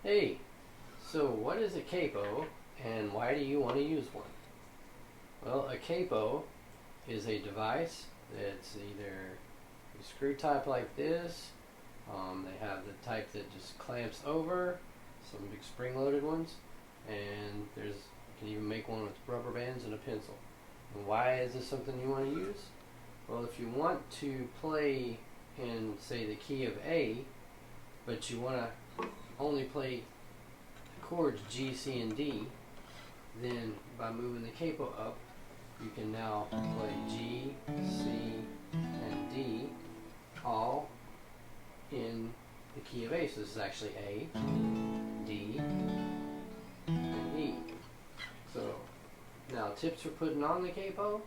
Hey, so what is a capo and why do you want to use one? Well, a capo is a device that's either a screw type like this. They have the type that just clamps over, some big spring-loaded ones, and you can even make one with rubber bands and a pencil. And why is this something you want to use? Well, if you want to play in, say, the key of A, but you want to only play chords G, C, and D, then by moving the capo up, you can now play G, C, and D all in the key of A. So this is actually A, D, and E. So now tips for putting on the capo.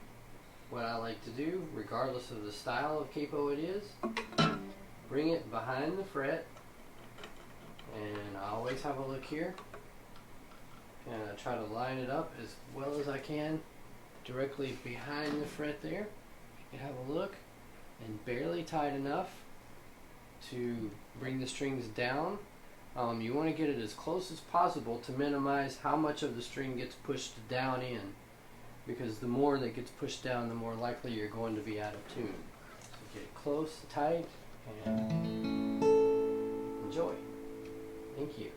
What I like to do, regardless of the style of capo it is, bring it behind the fret, and I always have a look here, and I try to line it up as well as I can directly behind the fret there. You can have a look, and barely tight enough to bring the strings down. You want to get it as close as possible to minimize how much of the string gets pushed down in, because the more that gets pushed down, the more likely you're going to be out of tune. So get close, tight, and enjoy. Thank you.